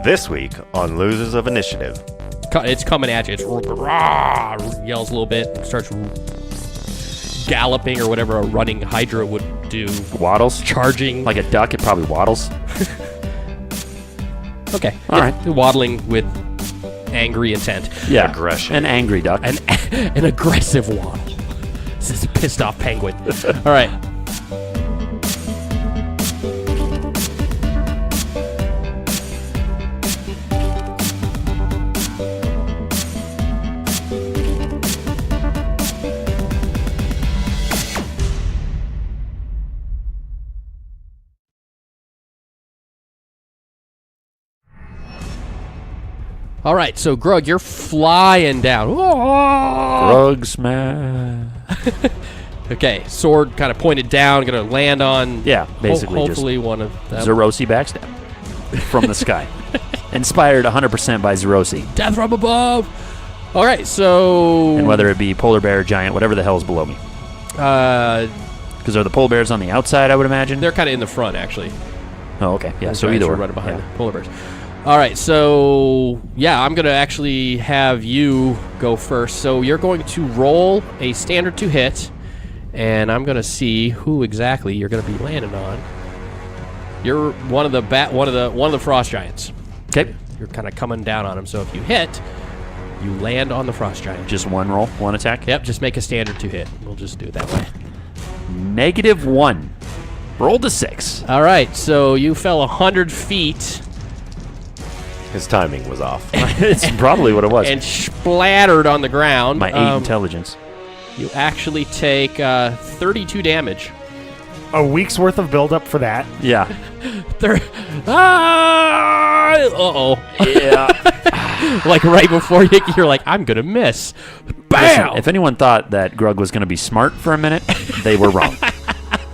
This week on Losers of Initiative. It's coming at you. It's rah, yells a little bit, and starts galloping or whatever a running Hydra would do. Waddles? Charging. Like a duck, it probably waddles. Okay. All right. Waddling with angry intent. Yeah. Aggression. An angry duck. An aggressive waddle. This is a pissed off penguin. All right. All right, so Grug, you're flying down. Grug smash. Okay, sword kind of pointed down, going to land on. Yeah, basically hopefully one of them. Zerosi backstab from the sky. Inspired 100% by Zerosi. Death from above. All right, so. And whether it be polar bear, giant, whatever the hell is below me. Because are the polar bears on the outside, I would imagine? They're kind of in the front, actually. Oh, okay. Yeah, so Giants either are way. running behind the polar bears. All right, so yeah, I'm going to actually have you go first. So you're going to roll a standard to hit, and I'm going to see who exactly you're going to be landing on. You're one of the frost giants. Okay. You're kind of coming down on him. So if you hit, you land on the frost giant. Just one roll, one attack? Yep, just make a standard to hit. We'll just do it that way. -1. Rolled a 6. All right, so you fell 100 feet. His timing was off. It's probably what it was. And splattered on the ground. My 8 intelligence. You actually take 32 damage. A week's worth of buildup for that. Yeah. Uh-oh. Yeah. Like right before you're like, I'm going to miss. Bam! Listen, if anyone thought that Grug was going to be smart for a minute, they were wrong.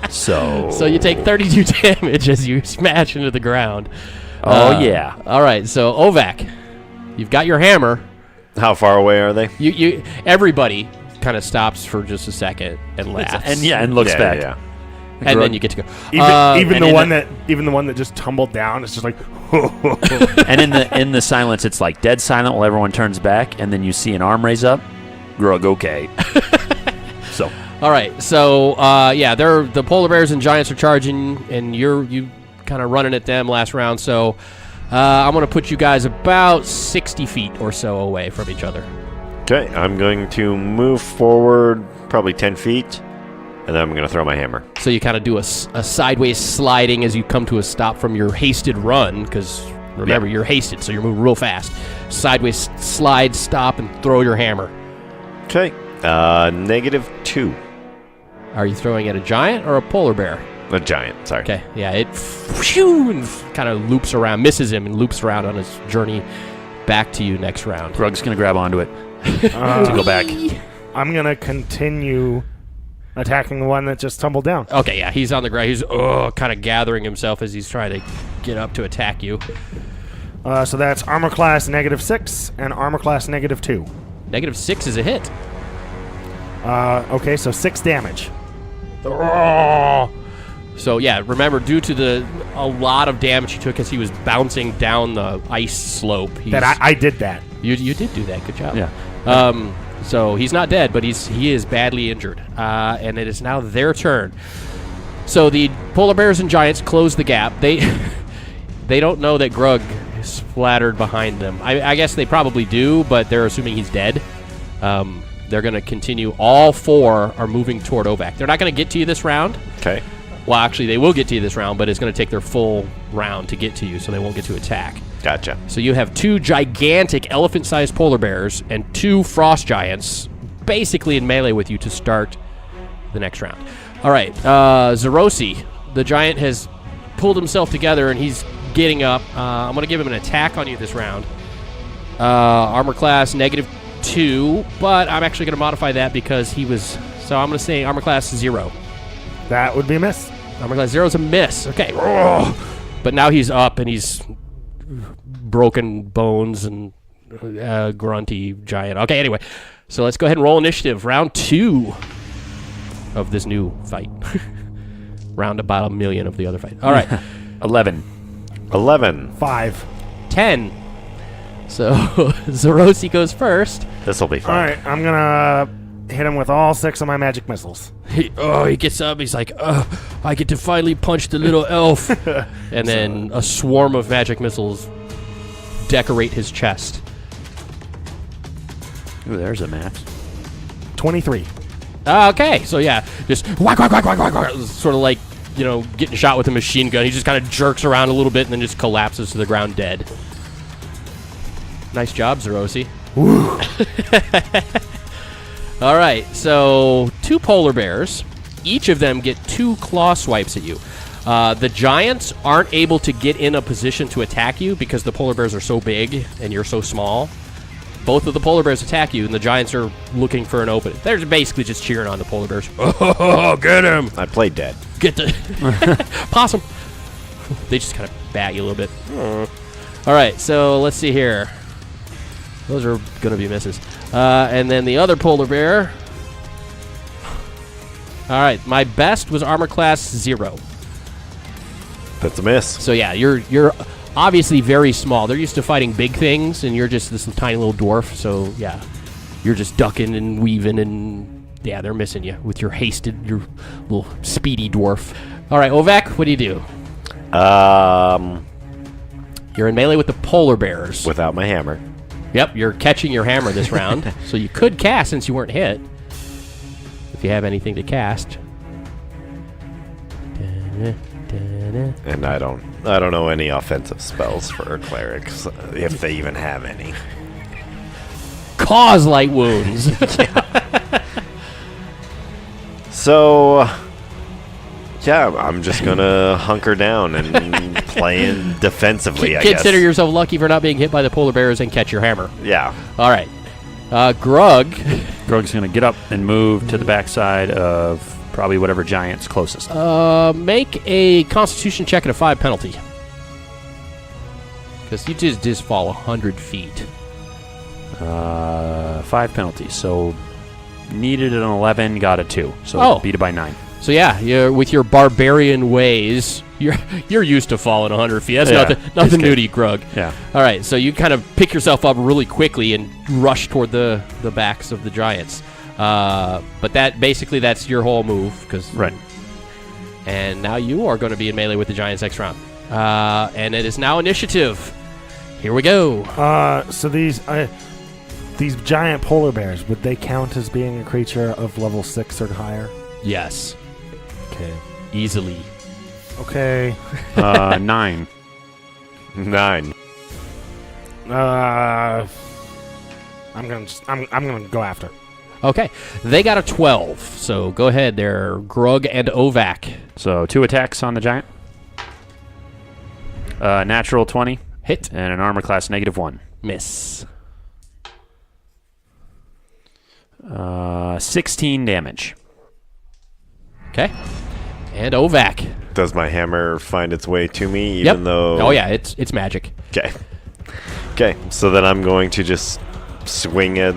So you take 32 damage as you smash into the ground. Oh, yeah. All right, so Ovak, you've got your hammer. How far away are they? Everybody kind of stops for just a second and laughs. And looks back. Yeah. And then you get to go. Even the one that just tumbled down, it's just like. And in the silence, it's like dead silent while everyone turns back, and then you see an arm raise up. Grug, okay. So. All right, so the polar bears and giants are charging, and you kind of running at them last round. So I'm going to put you guys about 60 feet or so away from each other. Okay, I'm going to move forward probably 10 feet, and then I'm going to throw my hammer. So you kind of do a sideways sliding as you come to a stop from your hasted run, because remember, you're hasted, so you're moving real fast. Sideways slide, stop, and throw your hammer. Okay, -2. Are you throwing at a giant or a polar bear? A giant, sorry. Okay, yeah, it kind of loops around, misses him, and loops around on his journey back to you next round. Grug's going to grab onto it to go back. I'm going to continue attacking the one that just tumbled down. Okay, yeah, he's on the ground. He's kind of gathering himself as he's trying to get up to attack you. So that's armor class -6 and armor class -2. -6 is a hit. Okay, so 6 damage. So yeah, remember, due to a lot of damage he took as he was bouncing down the ice slope. I did that. You did do that. Good job. Yeah. So he's not dead, but he is badly injured, and it is now their turn. So the polar bears and giants close the gap. They don't know that Grug is splattered behind them. I guess they probably do, but they're assuming he's dead. They're going to continue. All 4 are moving toward Ovak. They're not going to get to you this round. Okay. Well, actually, they will get to you this round, but it's going to take their full round to get to you, so they won't get to attack. Gotcha. So you have 2 gigantic elephant-sized polar bears and 2 frost giants basically in melee with you to start the next round. All right, Zerosi, the giant, has pulled himself together, and he's getting up. I'm going to give him an attack on you this round. Armor class -2, but I'm actually going to modify that because he was... So I'm going to say armor class 0. That would be a miss. Armor class 0 is a miss. Okay. But now he's up, and he's broken bones and grunty giant. Okay, anyway. So let's go ahead and roll initiative. Round 2 of this new fight. Round about 1 million of the other fight. All right. 11. 11. 5. 10. So Zerosi goes first. This will be All fun. right, I'm gonna hit him with all 6 of my magic missiles. He gets up. He's like, I get to finally punch the little elf. And then a swarm of magic missiles decorate his chest. Ooh, there's a match. 23. Okay, so yeah, just whack, whack, whack, whack, whack, whack. Sort of like, getting shot with a machine gun. He just kind of jerks around a little bit and then just collapses to the ground dead. Nice job, Zerosi. All right, so 2 polar bears. Each of them get 2 claw swipes at you. The giants aren't able to get in a position to attack you because the polar bears are so big and you're so small. Both of the polar bears attack you, and the giants are looking for an opening. They're basically just cheering on the polar bears. Oh, get him! I played dead. Get the possum. They just kind of bat you a little bit. All right, so let's see here. Those are going to be misses. And then the other polar bear. All right, my best was armor class 0. That's a miss. So yeah, you're obviously very small. They're used to fighting big things, and you're just this tiny little dwarf. So yeah, you're just ducking and weaving, and yeah, they're missing you with your little speedy dwarf. All right, Ovak, what do you do? You're in melee with the polar bears. Without my hammer. Yep, you're catching your hammer this round, so you could cast since you weren't hit. If you have anything to cast. And I don't know any offensive spells for clerics, if they even have any. Cause light wounds. So, yeah, I'm just gonna hunker down and play in defensively, I guess. Consider yourself lucky for not being hit by the polar bears and catch your hammer. Yeah. All right. Grug. Grug's going to get up and move to the backside of probably whatever giant's closest. Make a Constitution check at a 5 penalty. Because you just fall 100 feet. 5 penalties. So needed an 11, got a 2. So Oh. beat it by 9. So yeah, with your barbarian ways, you're used to falling 100 feet. That's Yeah, nothing it's new good. to you, Grug. Yeah. All right, so you kind of pick yourself up really quickly and rush toward the backs of the giants. But that's your whole move, Right. And now you are going to be in melee with the giants next round. And it is now initiative. Here we go. So these giant polar bears, would they count as being a creature of level 6 or higher? Yes, Okay. easily. Okay. 9. 9. I'm gonna go after. Okay, they got a 12. So go ahead, they're Grug and Ovak. So 2 attacks on the giant. Natural 20 Hit, and an armor class -1. miss. 16 damage. Okay, and Ovak. Does my hammer find its way to me, Yep. even though... Oh yeah, it's magic. Okay. Okay, so then I'm going to just swing at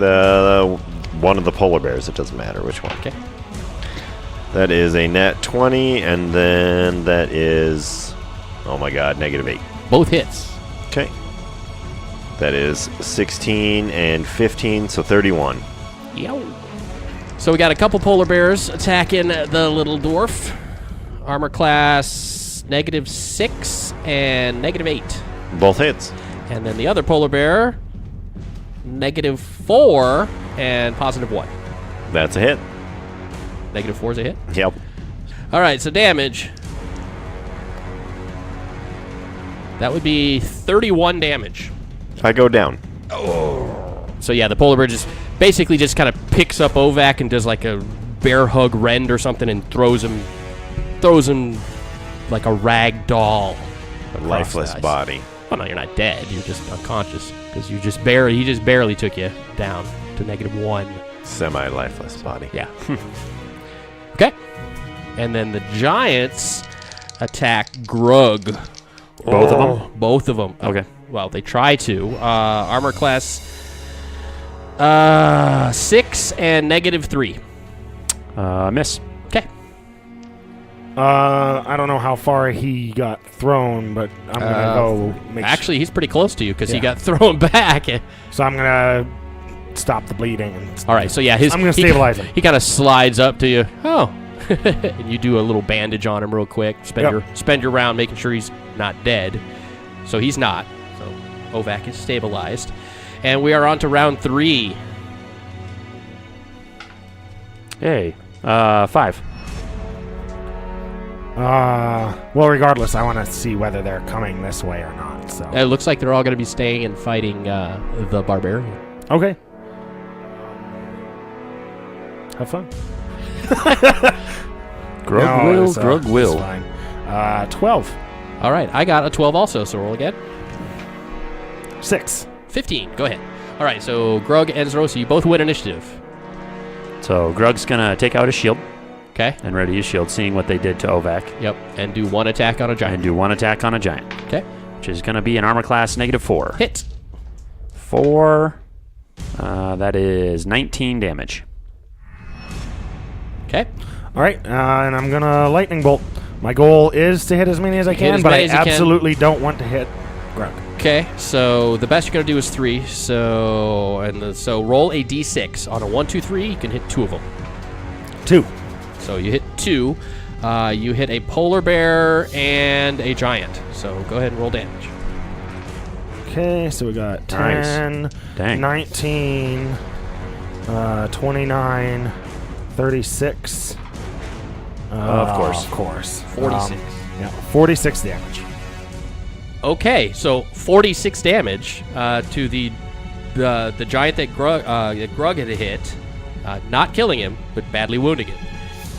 one of the polar bears. It doesn't matter which one. Okay. That is a nat 20, and then that is... Oh my god, -8. Both hits. Okay. That is 16 and 15, so 31. Yow. So we got a couple polar bears attacking the little dwarf. Armor class -6 and -8. Both hits. And then the other polar bear, -4 and +1. That's a hit. -4 is a hit. Yep. All right, so damage. That would be 31 damage. I go down. So yeah, the polar bear just basically just kind of picks up Ovak and does like a bear hug rend or something and throws him like a rag doll. A lifeless the ice. body. Well, no, you're not dead. You're just unconscious because he just barely took you down to -1. Semi-lifeless body. Yeah. Okay. And then the giants attack Grug. Both of them? Both of them. Okay. Well, they try to. Armor class 6 and -3. Miss. Okay. I don't know how far he got thrown, but I'm gonna go. Actually, he's pretty close to you because he Yeah. got thrown back. So I'm gonna stop the bleeding. And All right, so yeah, I'm gonna stabilize him. He kind of slides up to you. Oh, and you do a little bandage on him real quick. Spend your round making sure he's not dead. So he's not. So Ovac is stabilized, and we are on to round 3. Hey, 5. Well, regardless, I want to see whether they're coming this way or not. So It looks like they're all going to be staying and fighting the barbarian. okay. Have fun. Grug will. It's fine. 12. All right, I got a 12 also, so roll again. 6. 15, go ahead. All right, so Grug and Zerosi, you both win initiative. So Grug's going to take out his shield Okay? and ready his shield, seeing what they did to Ovac, Yep, and do 1 attack on a and giant. do 1 attack on a giant, Okay? which is going to be an armor class -4. Hit. 4. That is 19 damage. Okay? All right, and I'm gonna lightning bolt. My goal is to hit as many as I Hit can, as but many I as you can. absolutely don't want to hit Grug. Okay, so the best you're going to do is 3. So roll a d6. On a 1, 2, 3, you can hit 2 of them. 2. So you hit 2. You hit a polar bear and a giant. So go ahead and roll damage. Okay, so we got Nice. 10, Dang. 19, 29, 36. Of course. Of course. 46. Yeah, 46 damage. Okay, so 46 damage to the giant that Grug had hit, not killing him, but badly wounding him.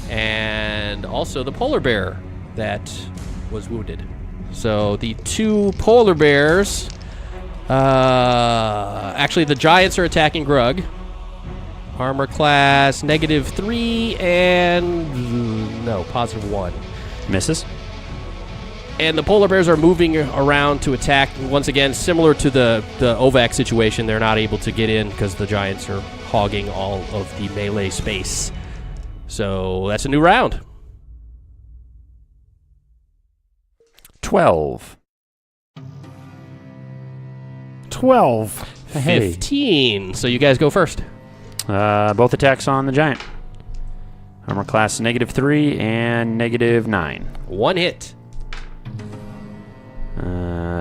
And also the polar bear that was wounded. So the 2 polar bears, actually the giants are attacking Grug. Armor class -3 and no, +1. Misses. And the polar bears are moving around to attack once again, similar to the Ovac situation. They're not able to get in because the giants are hogging all of the melee space. So that's a new round. 12. 12. Hey. 15. So you guys go first. Both attacks on the giant. Armor class -3 and -9. 1 hit.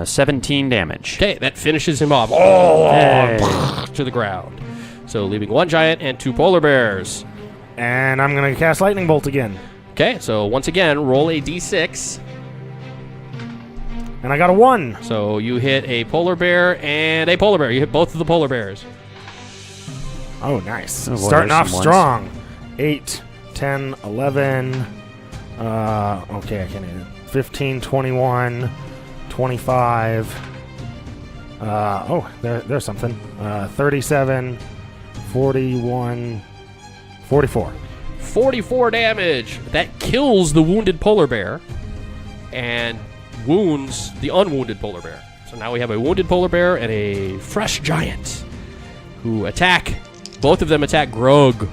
17 damage. Okay, that finishes him off. Hey. To the ground. So leaving 1 giant and 2 polar bears. And I'm going to cast lightning bolt again. Okay, so once again, roll a d6. And I got a 1. So you hit a polar bear and a polar bear. You hit both of the polar bears. Oh, nice. Oh, boy, Starting there's off some ones. strong. 8, 10, 11. Okay, I can't even. 15, 21, 25. There's something. 37, 41, 44. 44 damage. That kills the wounded polar bear and wounds the unwounded polar bear. So now we have a wounded polar bear and a fresh giant who attack. Both of them attack Grug.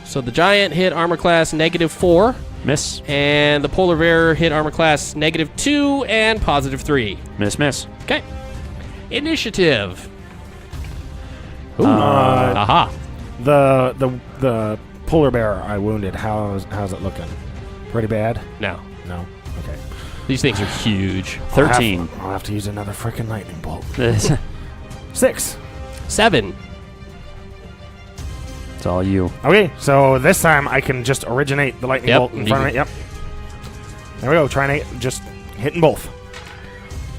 So the giant hit armor class -4, Miss. and the polar bear hit armor class -2 and +3. Miss. Okay. Initiative. Ooh. Uh, Aha. The polar bear I wounded, how's it looking? Pretty bad? No. No? Okay. These things are huge. 13. I'll have to use another freaking lightning bolt. It's 6. 7. all you. Okay, so this time I can just originate the lightning Yep, bolt in front of me. Yep. There we go. Trying to just hitting both.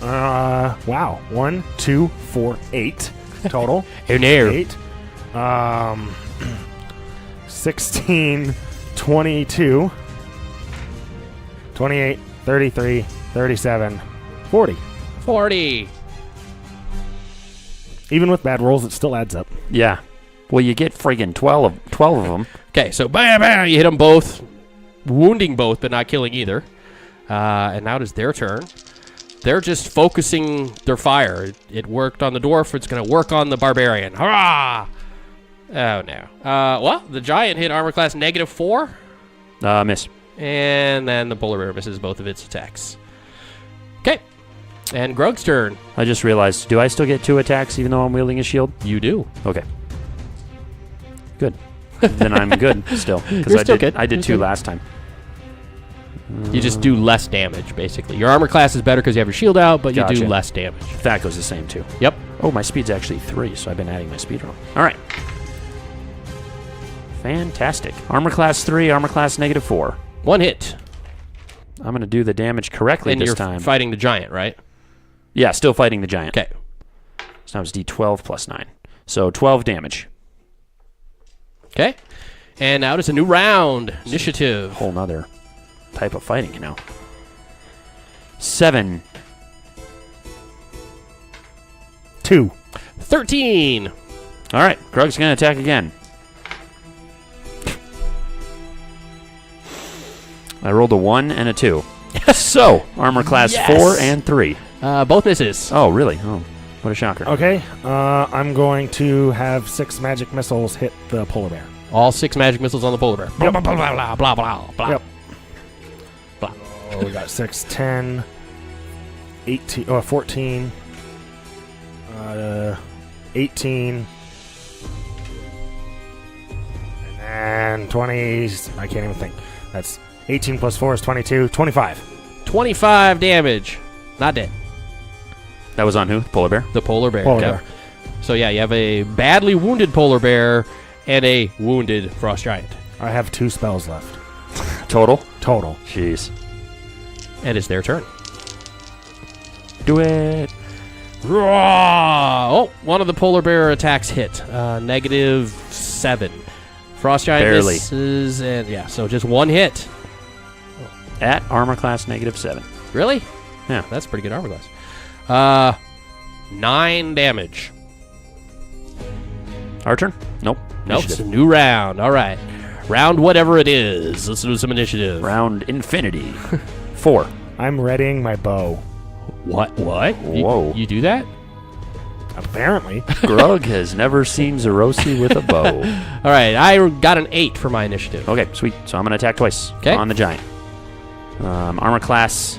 Wow. 1, 2, 4, 8 total. Oh no. 8. 16, 22, 28, 33, 37, 40. 40. Even with bad rolls, it still adds up. Yeah. Well, you get friggin' 12 of them. Okay, so bam, bam, you hit them both, wounding both, but not killing either. And now it is their turn. They're just focusing their fire. It worked on the dwarf. It's going to work on the barbarian. Hurrah! Oh, no. Well, the giant hit armor class -4. Miss. And then the polar bear misses both of its attacks. Okay. And Grug's turn. I just realized, do I still get 2 attacks even though I'm wielding a shield? You do. Okay. Good. Then I'm good still. You're Because still good. I did You're 2 good. last time. You just do less damage, basically. Your armor class is better because you have your shield out, but you do Gotcha. less damage. That goes the same too. Yep. Oh, my speed's actually 3, so I've been adding my speed wrong. All right. Fantastic. Armor class 3, armor class -4. 1 hit. I'm going to do the damage correctly And this you're time. fighting the giant, right? Yeah, still fighting the giant. Okay. So now it's D12 plus 9. So 12 damage. Okay. And now it's a new round. Initiative. Whole nother type of fighting now. 7. 2. 13. All right, Grug's going to attack again. I rolled a 1 and a 2. So, armor class Yes. 4 and 3. Both misses. Oh, really? Oh, what a shocker. Okay. I'm going to have 6 magic missiles hit the polar bear. All 6 magic missiles on the polar bear. Blah, blah, blah, blah, blah, blah, blah. Yep. Blah. Oh, we got 6, 10, 18, 14, 18, and 20. I can't even think. That's 18 plus 4 is 22, 25. 25 damage. Not dead. That was on who? The polar bear? The polar bear. Polar Yep. bear. So yeah, you have a badly wounded polar bear and a wounded frost giant. I have 2 spells left. Total? Total. Jeez. And it's their turn. Do it. Oh, one of the polar bear attacks hit. -7. Frost giant Barely. misses, and yeah, so just 1 hit. At armor class -7. Really? Yeah. That's pretty good armor class. 9 damage. Our turn? Nope. Nope, it's a Initiative. new round. All right. Round whatever it is. Let's do some initiative. Round infinity. 4. I'm readying my bow. What? Whoa. You do that? Apparently. Grug has never seen Zerosi with a bow. All right. I got an 8 for my initiative. Okay, sweet. So I'm going to attack twice 'Kay. on the giant. Armor class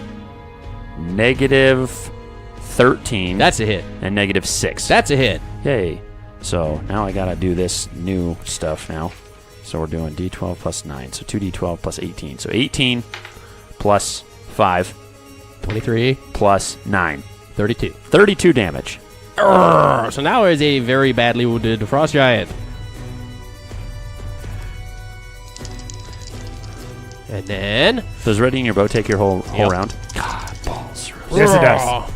-13 That's a hit. and -6. That's a hit. Yay. So now I got to do this new stuff now. So we're doing D12 plus 9. So 2D12 plus 18. So 18 plus 5 23, plus 9. 32. 32 damage. So now is a very badly wounded frost giant. And then Does readying your bow take your whole Yep. round? God, balls. Yes, it does.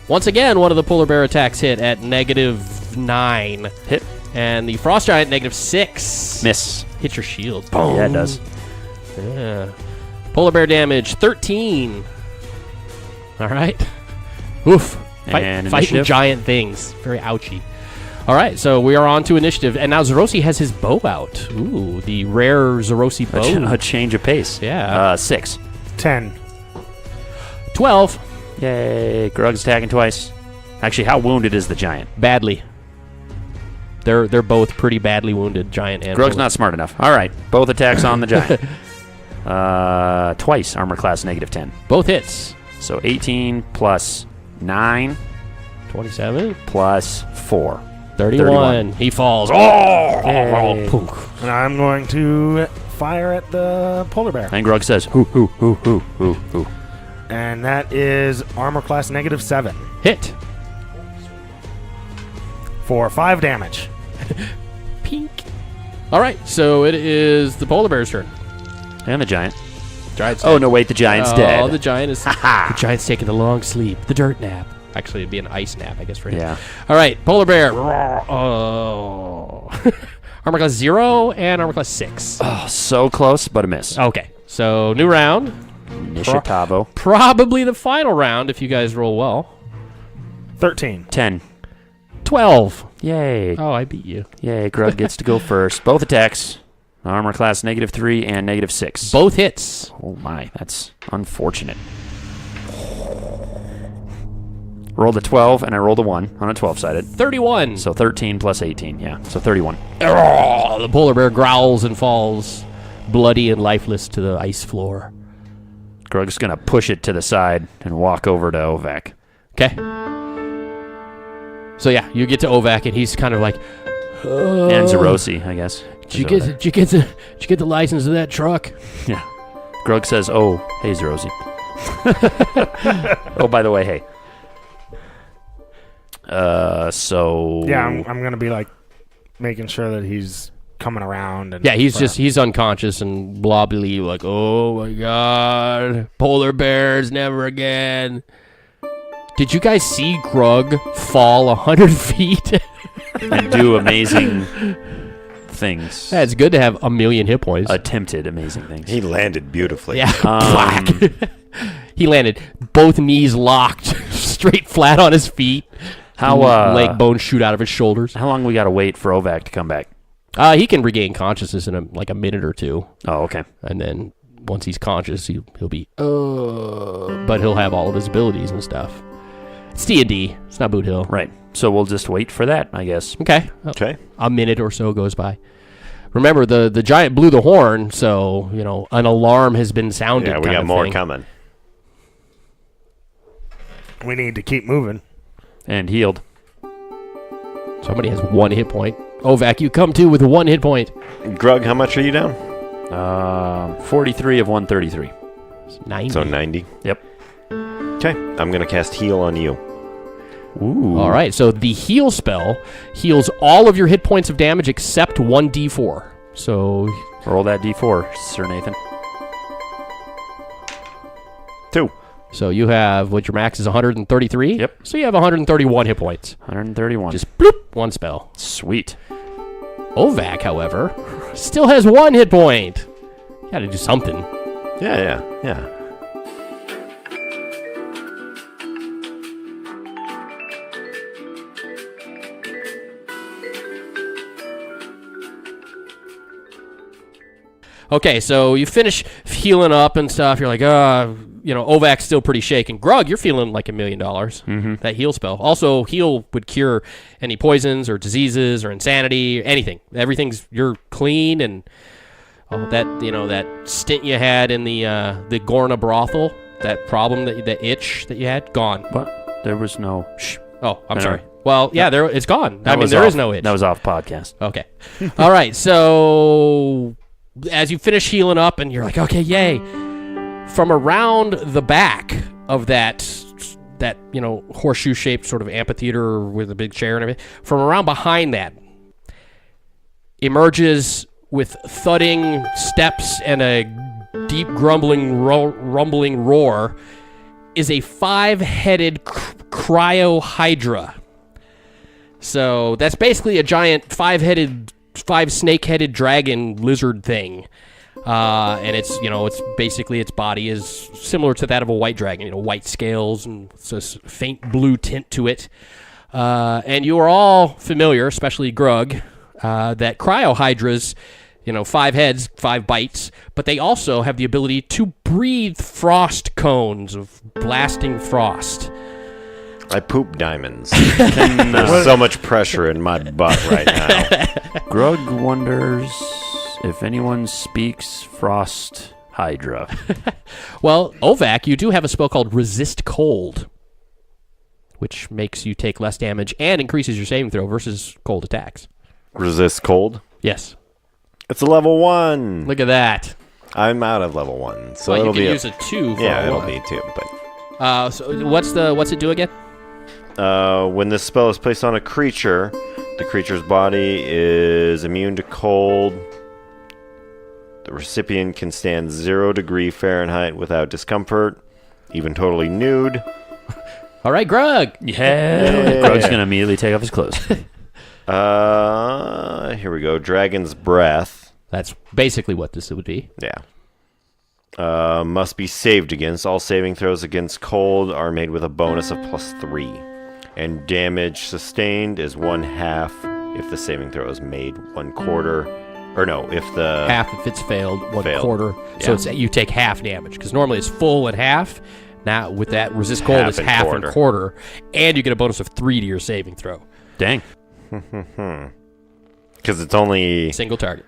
Once again, one of the polar bear attacks hit at -9. Hit. And the frost giant -6. Miss. Hit your shield. Yeah, it does. Yeah. Polar bear damage 13. All right. Oof. And Fighting initiative? giant things. Very ouchy. All right, so we are on to initiative, and now Zerosi has his bow out. Ooh, the rare Zerosi bow. A change of pace. Yeah. 6. 10. 12. Yay. Grug's attacking twice. Actually, how wounded is the giant? Badly. They're both pretty badly wounded, giant and Grug's polar. not smart enough. All right. Both attacks on the giant. Twice. Armor class -10. Both hits. So 18 plus 9 27. plus 4. 31. He falls. Yay. Oh! Poof. And I'm going to fire at the polar bear. And Grug says, hoo. And that is armor class -7 Hit. for 5 damage. Pink. All right, so it is the polar bear's turn. And the giant. Giant's Oh, no, wait. The giant's Oh, dead. the giant is. The giant's taking the long sleep, the dirt nap. Actually, it'd be an ice nap, I guess, for him. Yeah. All right, polar bear. Oh. Armor class 0 and armor class 6. Oh, so close, but a miss. Okay, so new round. Nishitabo. Probably the final round if you guys roll well. 13. 10. 12. Yay. Oh, I beat you. Yay. Grug gets to go first. Both attacks. Armor class -3 and -6. Both hits. Oh, my. That's unfortunate. Rolled a 12, and I rolled a 1 on a 12-sided. 31. So 13 plus 18, yeah. So 31. Oh, the polar bear growls and falls bloody and lifeless to the ice floor. Grug's going to push it to the side and walk over to Ovak. Okay. So yeah, you get to Ovak, and he's kind of like, And Zerosi, I guess. Did you get the license of that truck? Yeah. Grug says, "Oh, hey, Zerosi." Oh, by the way, hey. So Yeah, I'm gonna be like making sure that he's coming around. And Yeah, he's unconscious and blobbly, like, oh my god, polar bears never again. Did you guys see Grug fall 100 feet? and do amazing things. Yeah, it's good to have a million hit points. Attempted amazing things. He landed beautifully. Yeah, black. He landed both knees locked, straight flat on his feet. How leg bones shoot out of his shoulders. How long we got to wait for Ovak to come back? He can regain consciousness in a minute or two, Oh, okay. and then once he's conscious, he'll be but he'll have all of his abilities and stuff. It's D&D. It's not Boot Hill. Right. So we'll just wait for that, I guess. Okay. Okay. A minute or so goes by. Remember, the giant blew the horn, so an alarm has been sounded. Yeah, we kind got of more thing. coming. We need to keep moving. And healed. Somebody has 1 hit point. Ovak, you come to with 1 hit point. Grug, how much are you down? 43 of 133. It's 90. So 90. Yep. Okay. I'm going to cast heal on you. Ooh. All right, so the heal spell heals all of your hit points of damage except 1d4. So Roll that D4, Sir Nathan. 2. So you have, what your max is 133? Yep. So you have 131 hit points. 131. Just bloop, 1 spell. Sweet. Ovak, however, still has 1 hit point. You gotta do something. Yeah. Okay, so you finish healing up and stuff. You're like, Ovak's still pretty shaken. Grug, you're feeling like $1 million. Mm-hmm. That heal spell. Also, heal would cure any poisons or diseases or insanity, anything. You're clean, and that stint you had in the Gorna brothel, that problem, that itch that you had, gone. What? There was no... Shh. Oh, I'm No. sorry. Well, yeah, it's gone. That was there off. is no itch. That was off podcast. Okay. All right. So as you finish healing up and you're like, okay, yay. From around the back of that horseshoe-shaped sort of amphitheater with a big chair and everything, from around behind that emerges with thudding steps and a deep rumbling roar is a 5-headed cryohydra. So that's basically a giant 5 snake-headed dragon lizard thing. And it's basically its body is similar to that of a white dragon, white scales and it's a faint blue tint to it. And you are all familiar, especially Grug, that cryohydras, 5 heads, 5 bites, but they also have the ability to breathe frost cones of blasting frost. I poop diamonds. There's so much pressure in my butt right now. Grug wonders if anyone speaks Frost Hydra. Well, Ovak, you do have a spell called Resist Cold, which makes you take less damage and increases your saving throw versus cold attacks. Resist cold. Yes. It's a level 1. Look at that. I'm out of level 1, so Well, it'll you be can use a 2 for yeah, a it'll 1. be 2. But So what's it do again? when this spell is placed on a creature, the creature's body is immune to cold. The recipient can stand 0 degree Fahrenheit without discomfort, even totally nude. All right, Grug. Yeah. Grug's going to immediately take off his clothes. Here we go. Dragon's Breath. That's basically what this would be. Yeah. Must be saved against. All saving throws against cold are made with a bonus of +3. And damage sustained is 1/2 if the saving throw is made 1/4. Or no, if the... Half if it's failed, 1/4. Yeah. So you take half damage, because normally it's full and half. Now, with that Resist Cold, it's half and quarter. And you get a bonus of 3 to your saving throw. Dang. Because it's only... Single target.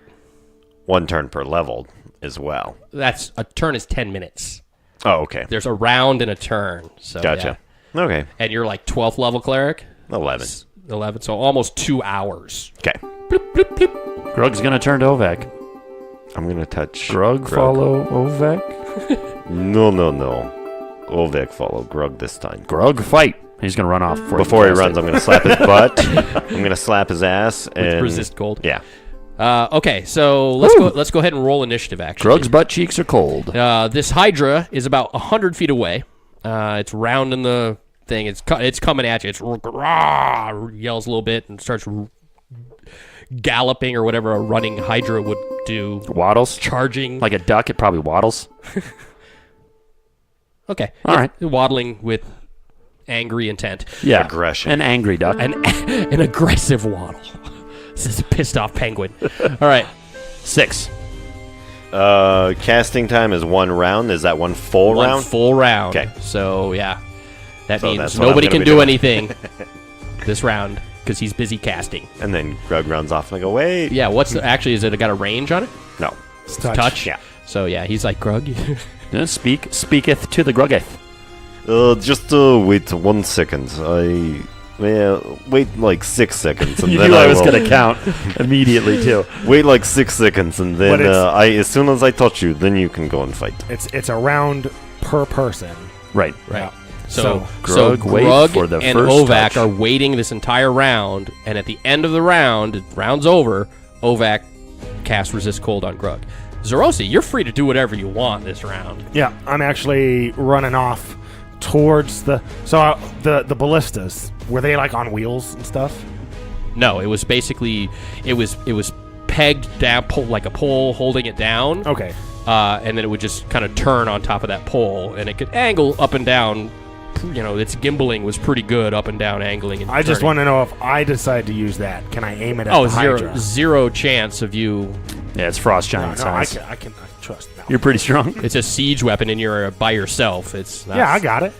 1 turn per level as well. That's a turn is 10 minutes. Oh, okay. There's a round and a turn. So Gotcha. yeah. Okay. And you're like 12th level cleric. 11. 11. So almost 2 hours. Okay. Grug's going to turn to Ovak. I'm going to touch Grug follow Ovak. No. Ovek follow Grug this time. Grug fight. He's going to run off Before he runs, I'm going to slap his butt. I'm going to slap his ass. And resist cold. Yeah. Okay, so let's go ahead and roll initiative, actually. Grug's butt cheeks are cold. This Hydra is about 100 feet away. It's rounding the thing. It's coming at you. It's rah, yells a little bit and starts galloping or whatever a running Hydra would do. Waddles. Charging. Like a duck, it probably waddles. Okay. All right. Waddling with angry intent. Yeah. Aggression. An angry duck. An aggressive waddle. This is a pissed off penguin. All right. 6. Casting time is 1 round. Is that 1 full One round? full round. Okay. So, yeah. That So means that's what I'm nobody gonna can be do doing. anything this round because he's busy casting. And then Grug runs off and I go, wait. Yeah, is it got a range on it? No. It's touch. Touch? Yeah. So, yeah, he's like, Grug. Speaketh to the Grugeth. Just wait 1 second. Wait like 6 seconds. And You then knew I was will going to count immediately, too. wait like 6 seconds, and then But it's- as soon as I touch you, then you can go and fight. It's a round per person. Right. Right. Yeah. So Grug, wait Grug for the and first Ovak touch. are waiting this entire round, and at the end of the round, round's over, Ovak casts Resist Cold on Grug. Zerosi, you're free to do whatever you want this round. Yeah, I'm actually running off towards the ballistas. Were they like on wheels and stuff? No, it was basically it was pegged down, like a pole holding it down. Okay. And then it would just kind of turn on top of that pole, and it could angle up and down. You know, its gimbaling was pretty good, up and down angling. And I just turning. want to know if I decide to use that, can I aim it at Oh, the Hydra? zero chance of you. Yeah, it's Frost No, Giant no, I size. can trust. No. You're pretty strong. It's a siege weapon, and you're by yourself. It's not, Yeah, I got it.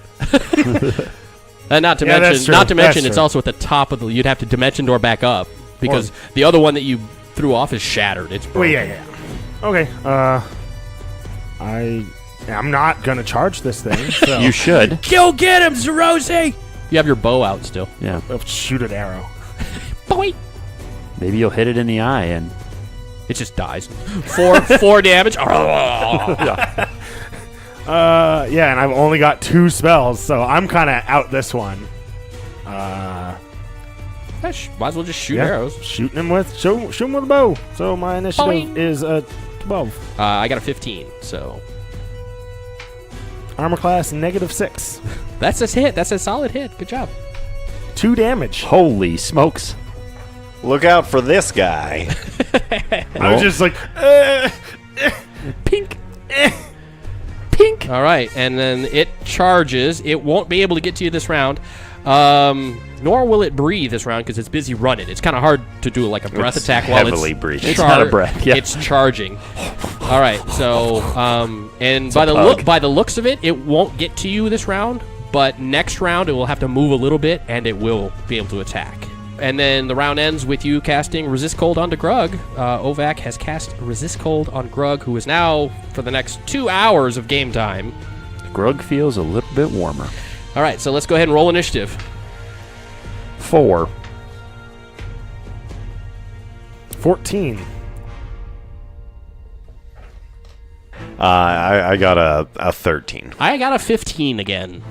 And not to Yeah, that's mention, true. not to mention, That's it's true. also at the top of the. You'd have to dimension door back up because the other one that you threw off is shattered. It's broken. Well, yeah. Okay. I'm not gonna charge this thing. So You should. Go get him, Zerosi! You have your bow out still. Yeah. I'll shoot an arrow. Boy! Maybe you'll hit it in the eye and It just dies. Four damage. Yeah, and I've only got 2 spells, so I'm kind of out this one. Might as well just shoot Yeah, arrows. shooting him with shoot him with a bow. So my initiative Boing. is 12. I got a 15, so Armor class -6. that's a hit. That's a solid hit. Good job. 2 damage. holy smokes. Look out for this guy. I was just like, Pink. Pink. All right, and then it charges. It won't be able to get to you this round, nor will it breathe this round because it's busy running. It's kind of hard to do like a breath It's attack while heavily it's breathing. It's not a breath, yeah. It's charging. All right, so and by a the pug. looks of it, it won't get to you this round. But next round, it will have to move a little bit, and it will be able to attack. And then the round ends with you casting Resist Cold onto Grug. Ovak has cast Resist Cold on Grug, who is now, for the next 2 hours of game time. Grug feels a little bit warmer. All right, so let's go ahead and roll initiative. 4. 14. I got a 13. I got a 15 again.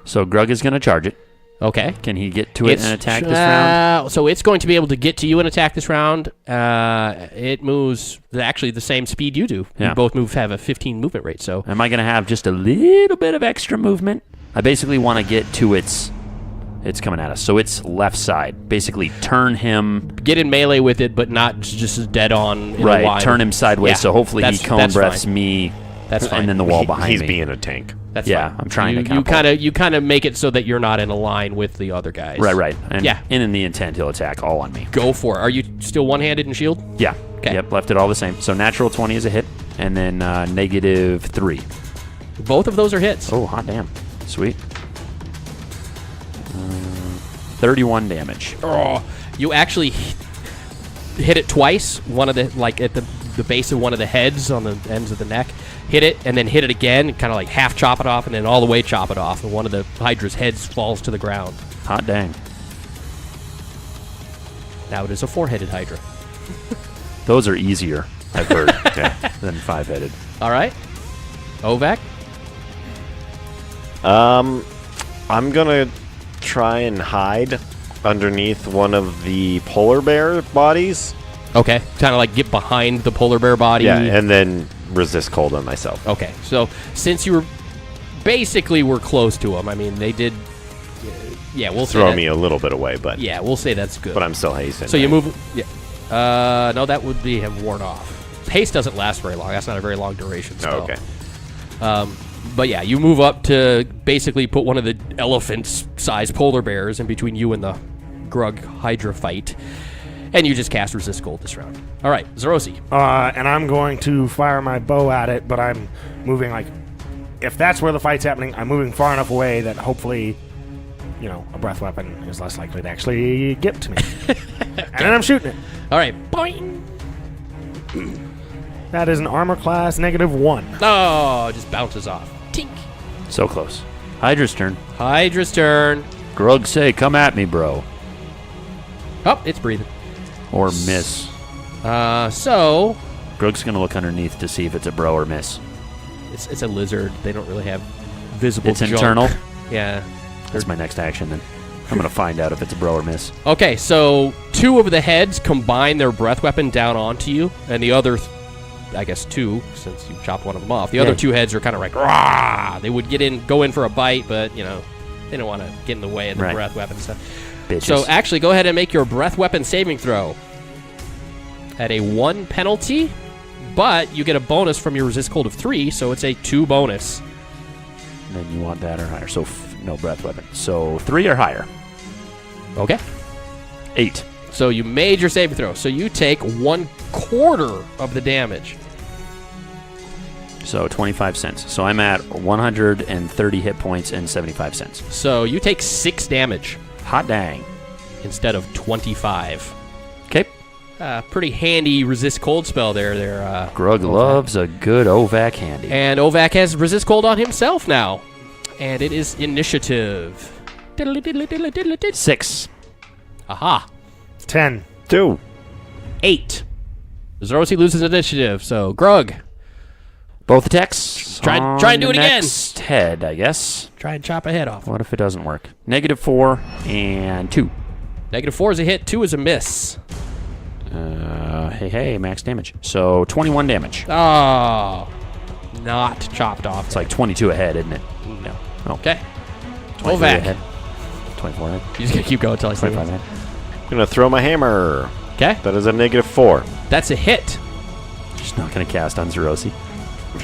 So Grug is going to charge it. Okay. Can he get to it and attack this round? So it's going to be able to get to you and attack this round. It moves actually the same speed you do. Yeah. You both have a 15 movement rate, so Am I going to have just a little bit of extra movement? I basically want to get to its coming at us. So it's left side. Basically turn him get in melee with it, but not just dead on in a line. right, turn him sideways. Yeah, So hopefully he that's cone breaths fine. me That's fine. and then the wall behind He's me. being a tank. That's Yeah, fine. I'm trying to you kinda kind of make it so that you're not in a line with the other guys. Right. And Yeah. in the intent he'll attack all on me. Go for it. Are you still one-handed and shield? Yeah. Okay. Yep, left it all the same. So natural 20 is a hit and then -3. Both of those are hits. Oh, hot damn. Sweet. 31 damage. Oh, you actually hit it twice. One of the like at the base of one of the heads on the ends of the neck. Hit it and then hit it again. Kind of like half chop it off and then all the way chop it off. And one of the Hydra's heads falls to the ground. Hot dang. Now it is a 4-headed Hydra. Those are easier, I've heard, than 5-headed. All right, Ovak. I'm gonna try and hide underneath one of the polar bear bodies. Okay, kind of like get behind the polar bear body. Yeah, and then resist cold on myself. Okay, so since you were basically were close to them, I mean they did. Yeah, we'll say Throw that, me a little bit away, but Yeah, we'll say that's good. but I'm still hastened. So you move. Yeah. No, that would be have worn off. Haste doesn't last very long. That's not a very long duration spell. Oh, okay. But yeah, you move up to basically put one of the elephant-sized polar bears in between you and the Grug Hydra fight, and you just cast Resist Cold this round. All right, Zerosi. And I'm going to fire my bow at it, but I'm moving like, if that's where the fight's happening, I'm moving far enough away that hopefully, a breath weapon is less likely to actually get to me. And then I'm shooting it. All right, boing. That is an armor class -1. Oh, just bounces off. Tink. So close. Hydra's turn. Hydra's turn. Grug say, come at me, bro. Oh, it's breathing. Or miss. So Grug's going to look underneath to see if it's a bro or miss. it's a lizard. They don't really have visible. It's junk. internal. Yeah. That's my next action then. I'm going to find out if it's a bro or miss. Okay, so 2 of the heads combine their breath weapon down onto you, and the other, I guess 2, since you chopped one of them off. The other 2 heads are kind of like, rah! They would go in for a bite, but, they don't want to get in the way of the Right. breath weapon stuff. Bitches. So actually, go ahead and make your breath weapon saving throw at a 1 penalty, but you get a bonus from your resist cold of 3, so it's a 2 bonus. And then you want that or higher. So no breath weapon. So 3 or higher. Okay. 8. So you made your saving throw. So you take 1/4 of the damage. So 25 cents. So I'm at 130 hit points and 75 cents. So you take 6 damage Hot dang. instead of 25. Okay. Pretty handy resist cold spell there. Grug loves a good OVAC handy. And Ovak has resist cold on himself now. And it is initiative. 6. Aha. 10. 2. 8. Zerosi loses initiative. So Grug, Both attacks. Try on and do the it again. next head, I guess. try and chop a head off. What if it doesn't work? -4 and 2. -4 is a hit. 2 is a miss. Hey, max damage. So 21 damage. Oh. Not chopped off. It's like 22 ahead, isn't it? No. Oh. Okay. 23 Ovak. ahead. 24 ahead. You just gotta keep going until I say 25 it. ahead. I'm gonna throw my hammer. Okay. That is a -4. That's a hit. Just not going to cast on Zerosi.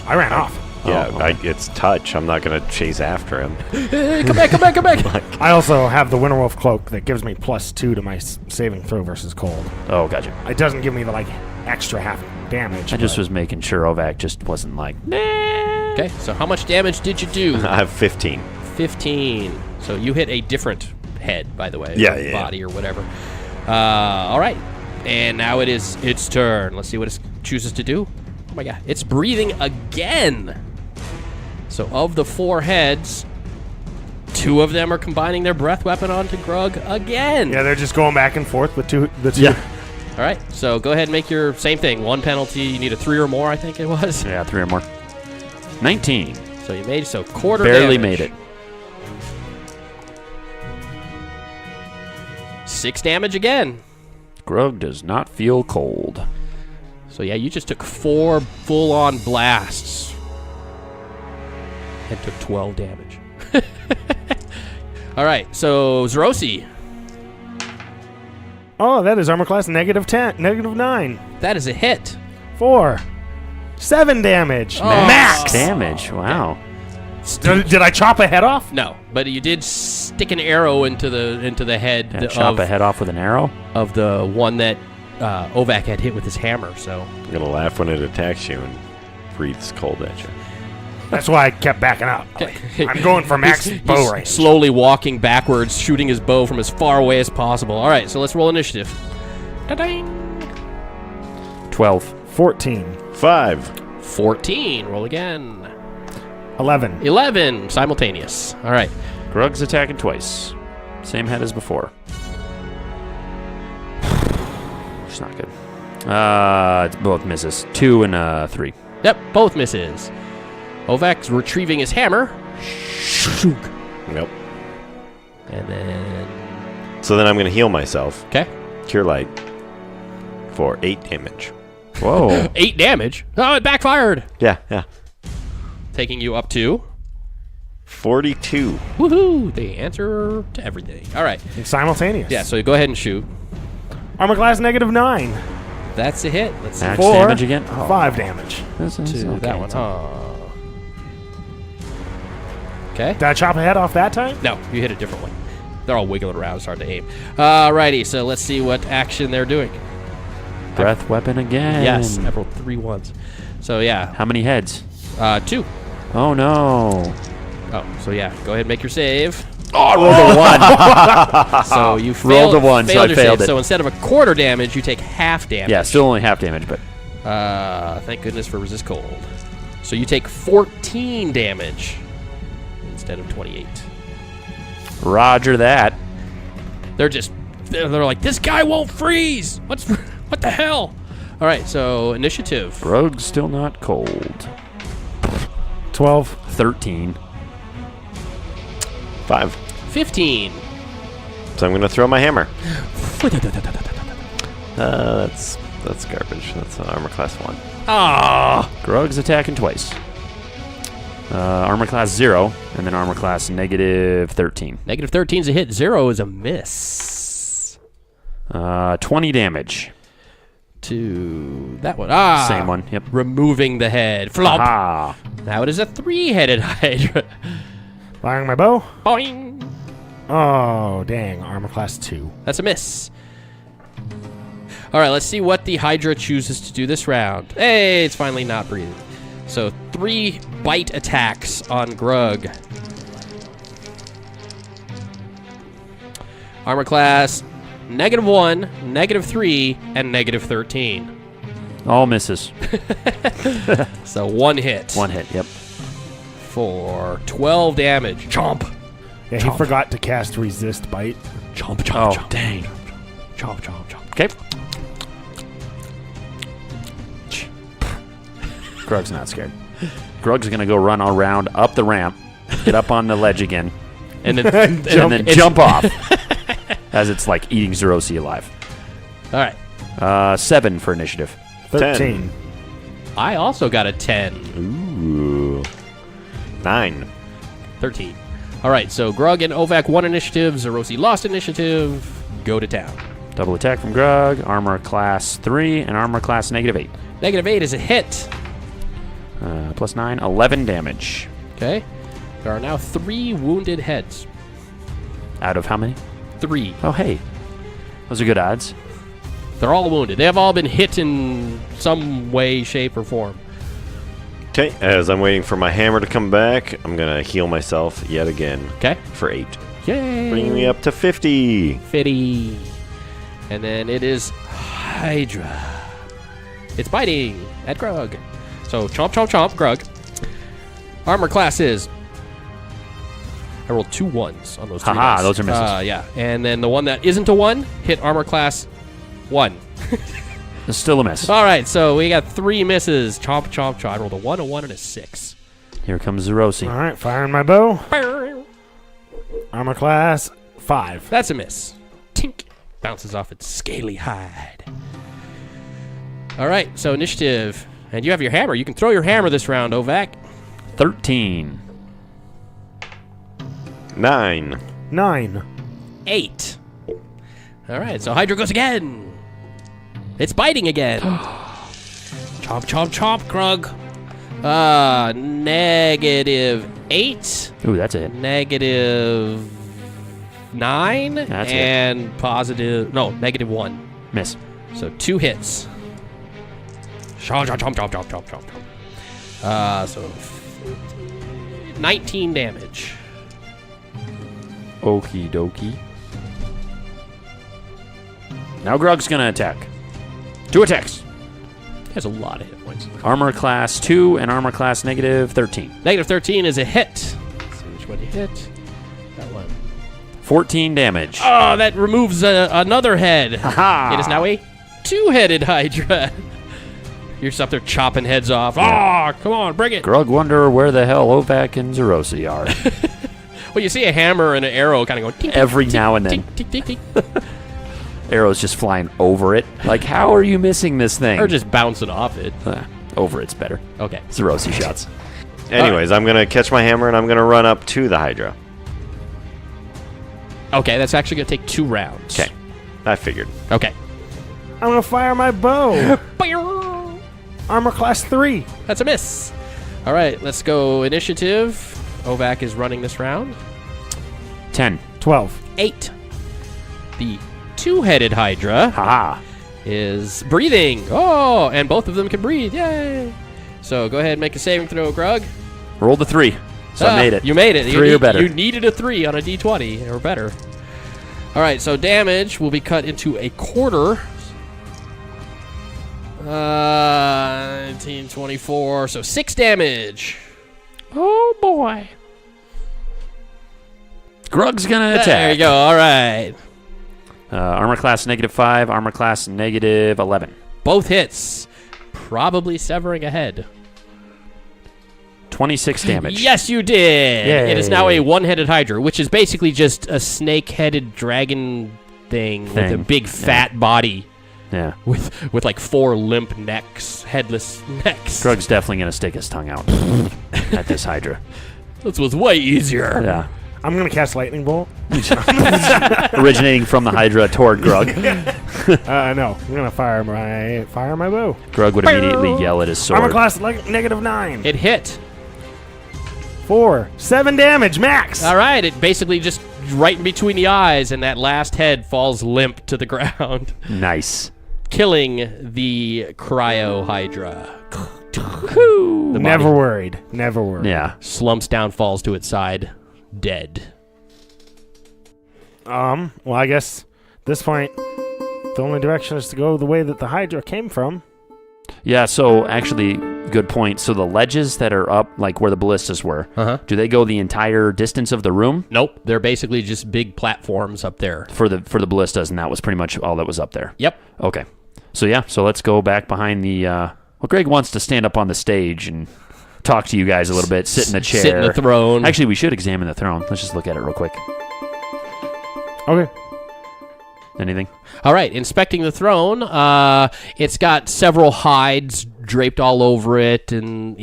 I ran off. Yeah, Oh, okay. it's touch. I'm not gonna chase after him. Hey, come back. I also have the Winterwolf Cloak that gives me +2 to my saving throw versus cold. Oh, gotcha. It doesn't give me the extra half damage. I just but was making sure Ovak just wasn't like, Okay, so how much damage did you do? I have 15. 15. So you hit a different head, by the way. Yeah, or yeah, body or whatever. All right. And now it is its turn. Let's see what it chooses to do. Oh my god. It's breathing again. So of the 4 heads, 2 of them are combining their breath weapon onto Grug again. Yeah, they're just going back and forth with the two. Yeah. All right. So go ahead and make your same thing. 1 penalty. You need a 3 or more, I think it was. yeah, 3 or more. 19. So you made quarter Barely damage. made it. 6 damage again. Grug does not feel cold. So yeah, you just took 4 full-on blasts and took 12 damage. All right, so Zerosi, Oh, that is armor class -10, -9. that is a hit. 4. 7 damage. Oh. Max. Damage. Wow. Did I chop a head off? No, but you did stick an arrow into the head And chop a head off with an arrow? of the one that Ovak had hit with his hammer. So I'm gonna laugh when it attacks you and breathes cold at you. That's why I kept backing up. I'm going for max bow he's range. slowly walking backwards, shooting his bow from as far away as possible. All right, so let's roll initiative. Ta-ding! 12. 14. 5. 14. Roll again. 11. 11. Simultaneous. All right. Grug's attacking twice. Same head as before. It's not good. It's both misses. 2 and 3. Yep, both misses. Ovak's retrieving his hammer. Yep. And then... So then I'm going to heal myself. Okay. Cure Light. For 8 damage. Whoa. 8 damage. Oh, it backfired. Yeah, yeah. Taking you up to... 42. Woohoo! The answer to everything. All right. It's simultaneous. Yeah, so go ahead and shoot. Armor class -9. That's a hit. Let's see. Max 4. damage again? Oh. 5 damage. This is To okay. that one. Oh. Okay. Did I chop a head off that time? No, you hit a different one. They're all wiggling around. It's hard to aim. Alrighty, so let's see what action they're doing. Breath weapon again. Yes, I rolled 3 ones. So yeah, How many heads? 2. Oh, no. Oh, so yeah, go ahead and make your save. Oh, I rolled a 1. So you Rolled failed, a 1, so I your failed save. it. So instead of a quarter damage, you take half damage. Yeah, still only half damage, but Thank goodness for resist cold. So you take 14 damage instead of 28. roger that. They're like, this guy won't freeze. What the hell? All right, so initiative. Grug's still not cold. 12. 13. 5. 15. So I'm going to throw my hammer. That's garbage. That's an armor class 1. Ah. Grug's attacking twice. Armor class 0, and then armor class -13. Negative 13 is a hit. 0 is a miss. 20 damage. To that one. Ah. Same one. Yep. Removing the head. Flop. Ah. Now it is a 3-headed Hydra. Firing my bow. Boing. Oh, dang. Armor class 2. That's a miss. All right, let's see what the Hydra chooses to do this round. Hey, it's finally not breathing. So 3 bite attacks on Grug. Armor class -1, -3, and -13. All misses. So 1 hit. 1 hit. Yep. For 12 damage. Chomp. Yeah, he forgot to cast resist bite. Chomp, chomp, Oh, chomp. dang. Chomp, chomp, chomp. Okay. Grug's not scared. Grug's going to go run around up the ramp, get up on the ledge again, And then, and then jump off as it's like eating Zerosi alive. All right. 7 for initiative. 13. I also got a 10. Ooh. 9. 13. All right, so Grug and Ovak won initiative. Zerosi lost initiative. Go to town. Double attack from Grug, armor class 3, and armor class -8. -8 is a hit. +9, 11 damage. Okay. There are now 3 wounded heads. Out of how many? 3. Oh, hey. Those are good odds. They're all wounded. They have all been hit in some way, shape, or form. Okay, as I'm waiting for my hammer to come back, I'm going to heal myself yet again Okay. for 8. Yay. Bringing me up to 50. Fitty. And then it is Hydra. It's biting at Grug. So chomp, chomp, chomp, Grug. Armor class is... I rolled 2 1s on those 3 Haha, dice. those are misses. Yeah. And then the one that isn't a 1 hit armor class 1. It's still a miss. All right, so we got 3 misses. Chomp, chomp, chomp. I rolled a 1, a 1, and a 6. Here comes Zerosi. All right, firing my bow. Armor class 5. That's a miss. Tink. Bounces off its scaly hide. All right, so initiative. And you have your hammer. You can throw your hammer this round, Ovak. 13. 9. 9. 8. All right, so Hydra goes again. It's biting again. Chomp, chomp, chomp, Grug. -8. Ooh, that's it. -9. That's it. and positive... No, -1. Miss. So 2 hits. Chomp, chomp, chomp, chomp, chomp, chomp, chomp. So 19 damage. Okie dokie. Now Grug's gonna attack. 2 attacks. Has a lot of hit points. Armor class 2 and armor class negative 13. Negative 13 is a hit. Let's see which one you hit. That one. 14 damage. Oh, that removes another head. Ha! It is now a 2-headed Hydra. You're just up there chopping heads off. Oh, come on, bring it. Grug wonder where the hell Ovak and Zerosi are. Well, you see a hammer and an arrow kind of going... Every now and then. Tink, tink, tink, tink. Arrows just flying over it. Like, how are you missing this thing? Or just bouncing off it. Over it's better. Okay. Zerosi shots. Anyways, I'm going to catch my hammer and I'm going to run up to the Hydra. Okay, that's actually going to take 2 rounds. Okay. I figured. Okay. I'm going to fire my bow. Armor class 3. That's a miss. All right, let's go initiative. Ovak is running this round. 10. 12. 8. The 2-headed Hydra Haha. is breathing. Oh, and both of them can breathe. Yay. So go ahead and make a saving throw, Grug. Rolled a 3. So I made it. You made it. 3 or better. You needed a 3 on a d20 or better. All right, so damage will be cut into a quarter. 19, 24, so 6 damage. Oh, boy. Grug's going to attack. There you go. All right. Armor class negative 5, armor class negative 11. Both hits. Probably severing a head. 26 damage. Yes, you did. Yay. It is now a 1-headed Hydra, which is basically just a snake-headed dragon thing with a big fat body Yeah. with like 4 limp necks, headless necks. Grug's definitely going to stick his tongue out at this Hydra. This was way easier. Yeah. I'm going to cast Lightning Bolt. Originating from the Hydra toward Grug. No, I'm going to fire my bow. Grug would immediately yell at his sword. Armor class negative 9. It hit. 4. 7 damage, max. All right, it basically just right in between the eyes, and that last head falls limp to the ground, Nice. killing the Cryo Hydra. Never worried. Never worried. Yeah. Slumps down, falls to its side, dead. Well, I guess at this point, the only direction is to go the way that the Hydra came from. Yeah, so actually, good point. So the ledges that are up, like where the ballistas were, do they go the entire distance of the room? Nope, they're basically just big platforms up there. For the ballistas, and that was pretty much all that was up there. Yep. Okay. So yeah, so let's go back behind the... well, Greg wants to stand up on the stage and talk to you guys a little bit, sit in a chair. Sit in the throne. Actually, we should examine the throne. Let's just look at it real quick. Okay. Anything? All right, inspecting the throne. It's got several hides draped all over it, and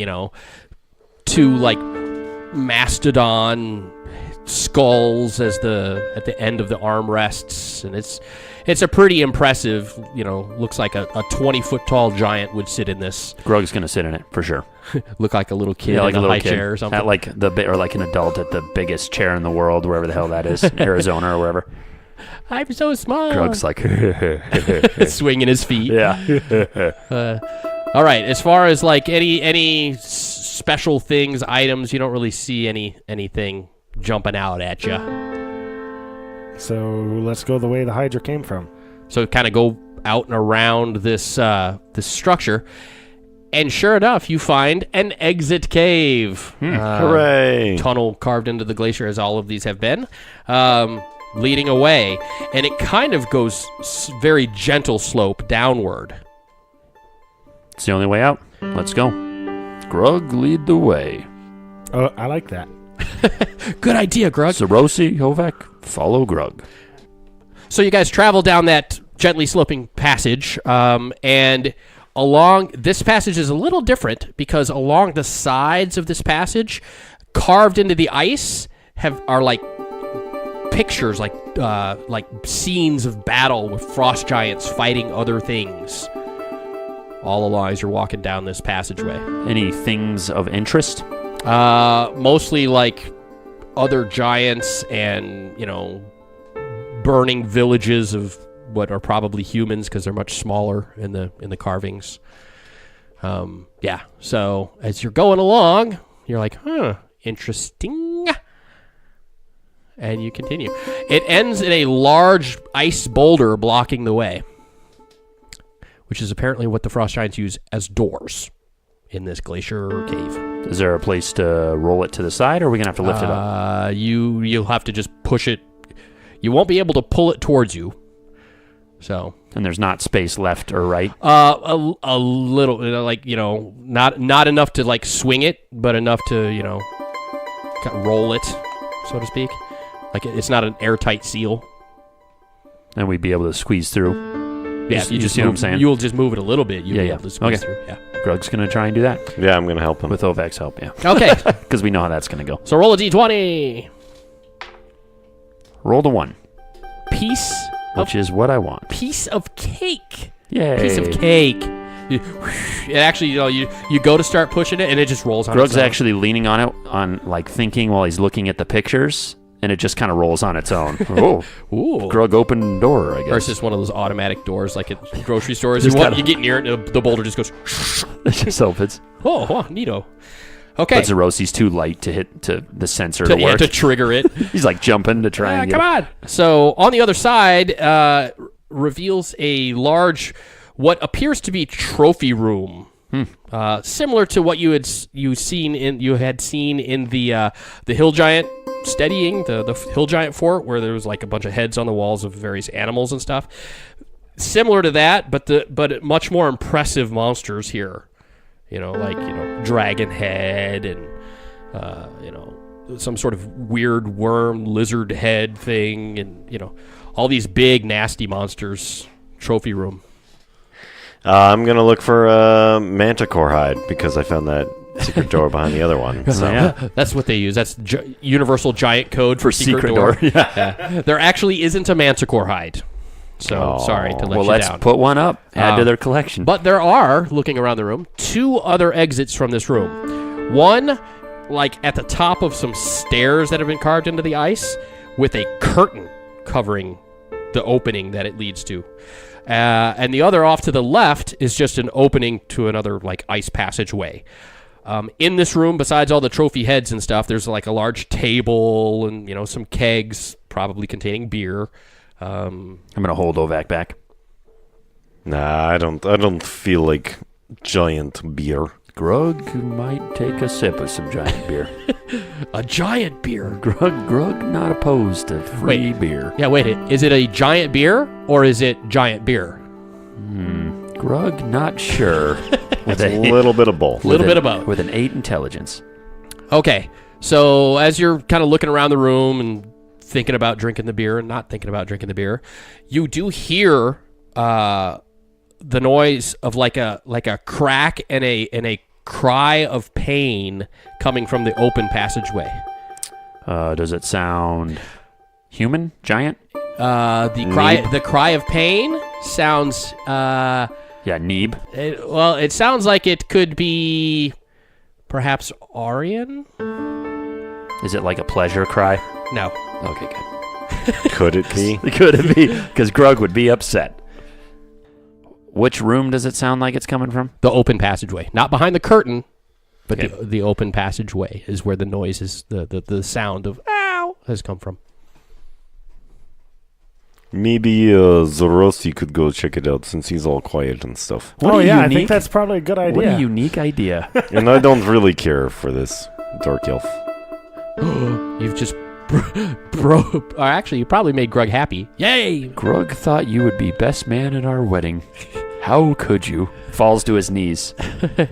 2 like mastodon skulls at the end of the armrests, and it's a pretty impressive. Looks like a 20-foot tall giant would sit in this. Grug's gonna sit in it for sure. Look like a little kid Yeah, like in a a little high kid chair or something. at like or like an adult at the biggest chair in the world, wherever the hell that is, Arizona or wherever. I'm so small. Grug's like, swinging his feet. yeah. All right. As far as like any special things, items, you don't really see anything jumping out at you. So let's go the way the Hydra came from. So kind of go out and around this structure, and sure enough, you find an exit cave. Hooray! Tunnel carved into the glacier, as all of these have been. Leading away, and it kind of goes very gentle slope downward. It's the only way out. Let's go. Grug, lead the way. Oh, I like that. Good idea, Grug. Zerosi, Ovak, follow Grug. So you guys travel down that gently sloping passage, and along this passage is a little different because along the sides of this passage, carved into the ice, are like pictures, like scenes of battle with frost giants fighting other things. All along as you're walking down this passageway. Any things of interest? Mostly like other giants and burning villages of what are probably humans because they're much smaller in the carvings. Yeah. So as you're going along, you're like, interesting. And you continue. It ends in a large ice boulder blocking the way. which is apparently what the frost giants use as doors in this glacier cave. Is there a place to roll it to the side, or are we gonna have to lift it up? You'll have to just push it. You won't be able to pull it towards you. So. And there's not space left or right. A little, not enough to like swing it, but enough to kind of roll it, so to speak. Like it's not an airtight seal. And we'd be able to squeeze through. Yeah, you just see what I'm saying. You'll just move it a little bit. You'll be Yeah. able to squeeze Okay. through. Yeah. Grug's gonna try and do that Yeah, I'm gonna help him. with Ovak's help. Yeah, Okay. because we know how that's gonna go. So roll a d20. Roll the 1, Piece which is what I want. of cake. Yay! Piece of cake. It actually, you go to start pushing it, and it just rolls on. Grug's its own. actually leaning on it, like thinking while he's looking at the pictures, and it just kind of rolls on its own. Oh, Ooh. Grug open door, I Or it's guess. just one of those automatic doors, like at grocery stores. Just You kinda- get near it, and the boulder just goes. It just opens. Oh, neato. Okay. But Zerosi's too light to hit to the sensor to Yeah, work. to trigger it. He's like jumping to try and get Come on. So on the other side, reveals a large, what appears to be trophy room, similar to what you had seen in the Hill Giant steadying the Hill Giant fort, where there was like a bunch of heads on the walls of various animals and stuff. Similar to that, but much more impressive monsters here. Dragon head and some sort of weird worm lizard head thing, and all these big nasty monsters. Trophy room. I'm gonna look for manticore hide because I found that secret door behind the other one. So. Yeah. That's what they use. That's universal giant code for secret door. Yeah. There actually isn't a manticore hide. So sorry to let Well, you let's down. put one up. Add to their collection. But there are, looking around the room, 2 other exits from this room. One, like at the top of some stairs that have been carved into the ice, with a curtain covering the opening that it leads to. And the other off to the left is just an opening to another like ice passageway. In this room, besides all the trophy heads and stuff, there's like a large table and some kegs, probably containing beer. I'm gonna hold Ovak back. Nah, I don't feel like giant beer. Grug might take a sip of some giant beer. A giant beer. Grug not opposed to free beer. Yeah, wait. Is it a giant beer or is it giant beer? Grug not sure. With A little bit of both. Little bit of both. With an 8 intelligence. Okay, so as you're kind of looking around the room and thinking about drinking the beer and not thinking about drinking the beer, you do hear the noise of like a crack and a cry of pain coming from the open passageway. Does it sound human? Giant? The cry of pain sounds Yeah, Neeb. it sounds like it could be perhaps Aryan? Is it like a pleasure cry? No. Okay, good. Could it be? Could it be? Because Grug would be upset. Which room does it sound like it's coming from? The open passageway. Not behind the curtain, but Okay. the open passageway is where the noise is, the sound of ow has come from. Maybe Zorosi could go check it out since he's all quiet and stuff. What oh a yeah, I unique- think that's probably a good idea. What a unique idea. And I don't really care for this dark elf. You've just or actually, you probably made Grug happy. Yay! Grug thought you would be best man at our wedding. How could you? Falls to his knees.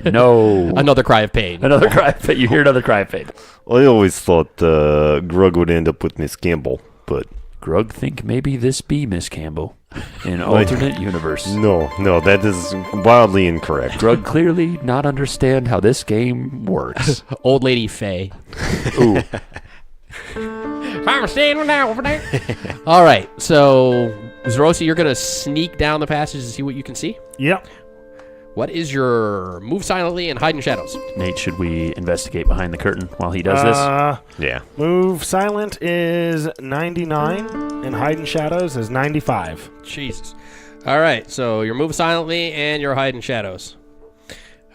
No. Another cry of pain. Another cry of pain. You hear another cry of pain. I always thought Grug would end up with Miss Campbell, but Grug think maybe this be Miss Campbell. In alternate universe. no, that is wildly incorrect. Grug clearly not understand how this game works. Old Lady Faye. Ooh. I'm standing now over there. All right, so Zorosi, you're gonna sneak down the passage and see what you can see. Yep. What is your move silently and hide in shadows? Nate, should we investigate behind the curtain while he does this? Yeah. Move silent is 99, and hide in shadows is 95. Jesus. All right, so your move silently and your hide in shadows.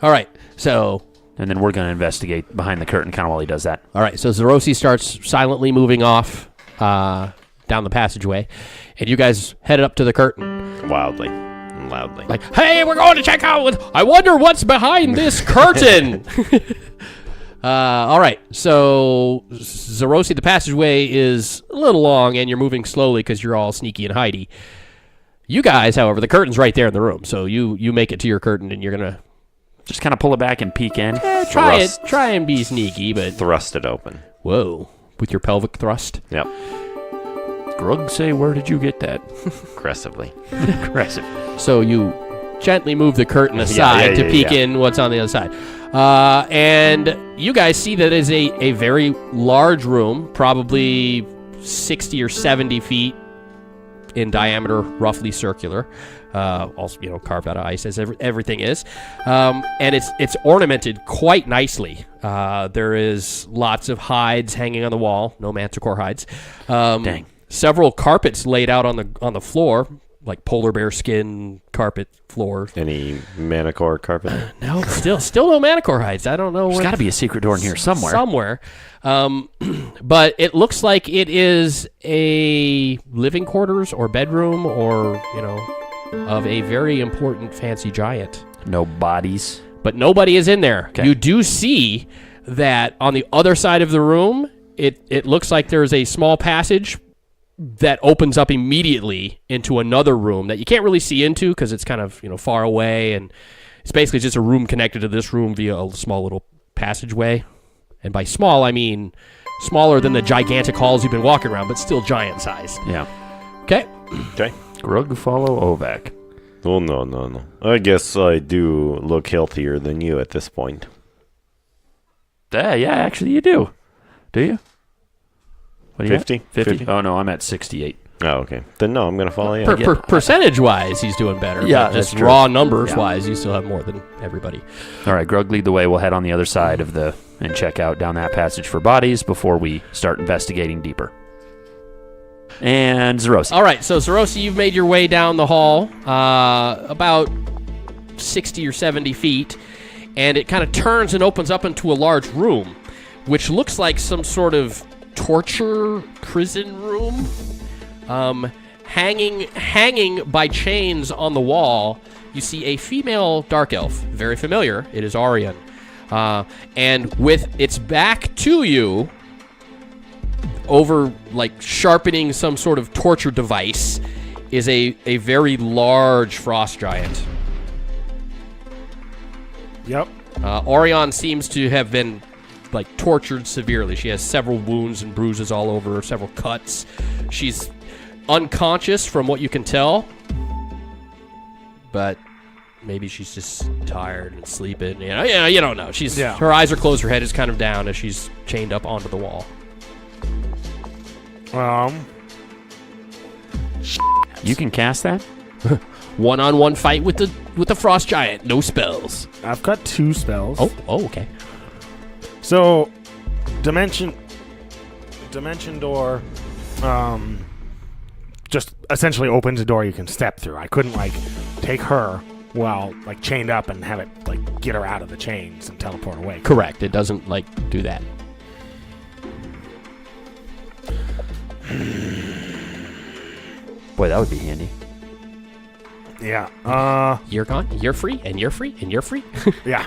All right, so And then we're going to investigate behind the curtain kind of while he does that. so Zorosi starts silently moving off down the passageway, and you guys head up to the curtain. Wildly. loudly. Like, hey, we're going to check out. I wonder what's behind this curtain. All right. So, Zerosi, the passageway is a little long, and you're moving slowly because you're all sneaky and hidey. You guys, however, the curtain's right there in the room, so you make it to your curtain, and you're gonna Just kind of pull it back and peek in. try and be sneaky, but Thrust it open. whoa, with your pelvic thrust. Yep. Grug, say, where did you get that? Aggressively. Aggressive. So you gently move the curtain aside to peek in what's on the other side. And you guys see that is a very large room, probably 60 or 70 feet in diameter, roughly circular. Also, carved out of ice, as everything is. And it's ornamented quite nicely. There is lots of hides hanging on the wall. No manticore hides. Dang. Several carpets laid out on the floor, like polar bear skin carpet floor. Any manicore carpet? No, still no manticore hides. I don't know. There's got to be a secret door in here somewhere. But it looks like it is a living quarters or bedroom or, of a very important fancy giant. No bodies. But nobody is in there. Okay. You do see that on the other side of the room, it looks like there's a small passage that opens up immediately into another room that you can't really see into because it's kind of far away, and it's basically just a room connected to this room via a small little passageway. And by small, I mean smaller than the gigantic halls you've been walking around, but still giant size. Yeah. Okay. Okay. Grug, follow Ovak. Oh, no. I guess I do look healthier than you at this point. Yeah, actually you do. Do you? What do you 50? have? 50? 50? Oh, no, I'm at 68. Oh, okay. Then no, I'm going to follow you. Percentage-wise, he's doing better. Yeah, but that's just true. raw numbers-wise, you still have more than everybody. All right, Grug, lead the way. We'll head on the other side of and check out down that passage for bodies before we start investigating deeper. And Zerosi. All right, so Zerosi, you've made your way down the hall about 60 or 70 feet, and it kind of turns and opens up into a large room, which looks like some sort of torture prison room. Hanging by chains on the wall, you see a female dark elf. Very familiar. It is Arian. And with its back to you, over sharpening some sort of torture device, is a very large frost giant. Yep. Orion seems to have been tortured severely. She has several wounds and bruises all over her, several cuts. She's unconscious from what you can tell, but maybe she's just tired and sleeping. You don't know. Her eyes are closed, her head is kind of down as she's chained up onto the wall. You can cast that? One-on-one fight with the frost giant. No spells. I've got 2 spells. Oh, okay. So, dimension door, just essentially opens a door you can step through. I couldn't take her while chained up and have it get her out of the chains and teleport away. Correct. It doesn't do that. Boy, that would be handy. Yeah. You're gone. You're free, and you're free, and you're free. Yeah.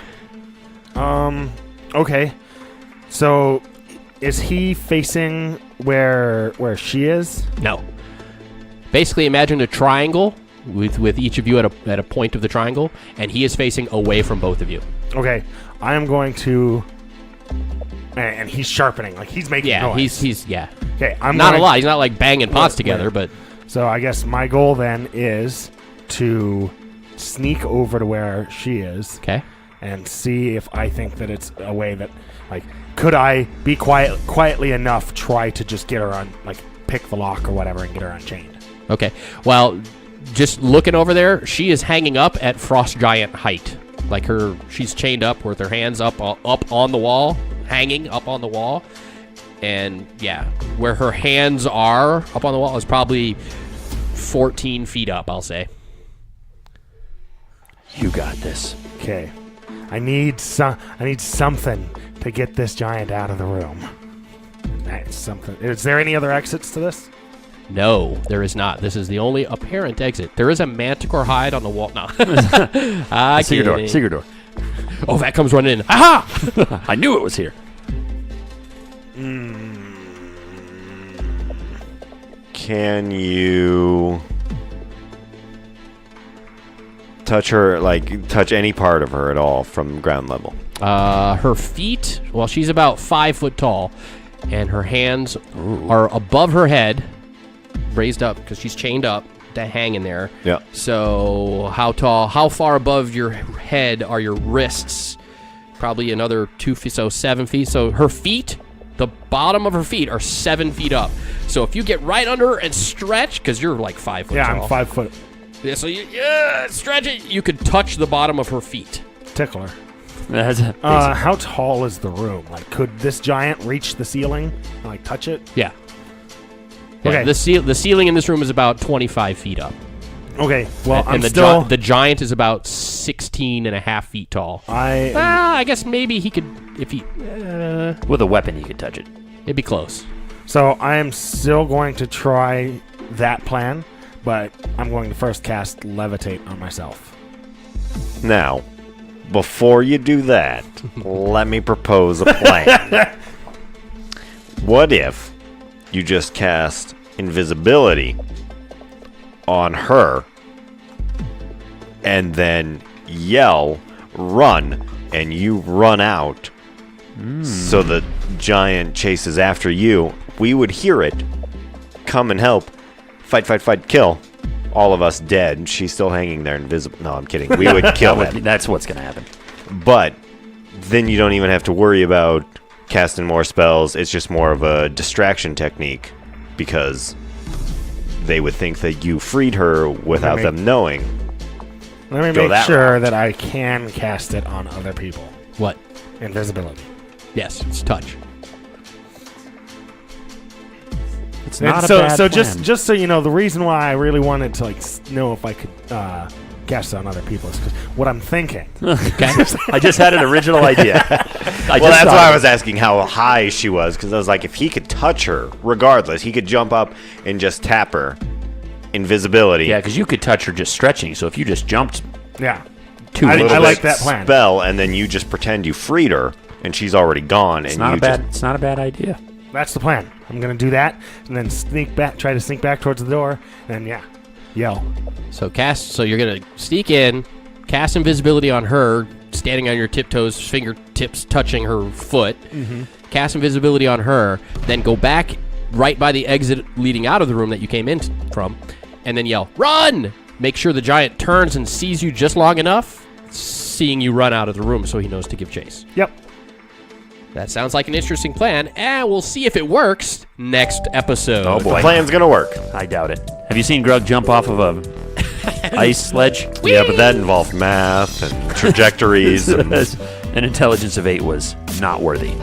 Okay. So, is he facing where she is? No. Basically, imagine a triangle with each of you at a point of the triangle, and he is facing away from both of you. Okay. I am going to. And he's sharpening, he's making noise. he's Okay. I'm not going, a lot. He's not banging pots together, right. but So I guess my goal then is to sneak over to where she is. okay. And see if I think that it's a way that, could I be quietly enough try to just get her on, pick the lock or whatever and get her unchained. Okay. Well, just looking over there, she is hanging up at frost giant height. She's chained up with her hands up on the wall, hanging up on the wall. And yeah, where her hands are up on the wall is probably 14 feet up, I'll say. You got this. Okay. I need something to get this giant out of the room. That's something. Is there any other exits to this? No, there is not. This is the only apparent exit. There is a manticore or hide on the wall? No. Secret door. Secret door. Oh, that comes running in. Aha! I knew it was here. Can you touch her, like touch any part of her at all from ground level? Her feet, well, she's about 5 foot tall, and her hands are above her head, raised up because she's chained up to hang in there. Yeah. So how far above your head are your wrists? Probably another 2 feet, so 7 feet. So her feet, the bottom of her feet are 7 feet up. So if you get right under her and stretch, because you're like 5 foot Yeah, tall. I'm 5 foot. Yeah, so you stretch it, you could touch the bottom of her feet. Tickler. That's a How tall is the room? Like, could this giant reach the ceiling and, like, touch it? Yeah. Yeah, Okay. the ceiling in this room is about 25 feet up. Okay, well, and I'm the still... the giant is about 16 and a half feet tall. I I guess maybe he could, if he... with a weapon, you could touch it. it'd be close. So I am still going to try that plan, but I'm going to first cast Levitate on myself. Now, before you do that, let me propose a plan. What if you just cast invisibility on her and then yell, run, and you run out so the giant chases after you? We would hear it, come and help, fight, kill. All of us dead. She's still hanging there invisible. No, I'm kidding. We would kill him. That's what's going to happen. But then you don't even have to worry about casting more spells. It's just more of a distraction technique because they would think that you freed her without them knowing. Let me Go make that sure route. that I can cast it on other people. What? Invisibility. Yes, it's touch. It's And not so, a bad so plan. just so you know, the reason why I really wanted to know if I could cast it on other people is because what I'm thinking. Okay. I just had an original idea. Well, that's why I was asking how high she was, because I was like, if he could touch her, regardless, he could jump up and just tap her. Invisibility. Yeah, because you could touch her just stretching. So if you just jumped Yeah. two I inches, like that plan. Spell, and then you just pretend you freed her, and she's already gone. it's and not you a bad. It's not a bad idea. That's the plan. I'm gonna do that and then try to sneak back towards the door, and yell. So you're going to sneak in, cast invisibility on her, standing on your tiptoes, fingertips touching her foot. Cast invisibility on her, then go back right by the exit leading out of the room that you came in from, and then yell, "Run!" Make sure the giant turns and sees you just long enough, seeing you run out of the room so he knows to give chase. Yep. That sounds like an interesting plan, and we'll see if it works next episode. Oh, The boy. plan's gonna work. I doubt it. Have you seen Grug jump off of a ice sledge? Yeah, but that involved math and trajectories. And An intelligence of 8 was not worthy.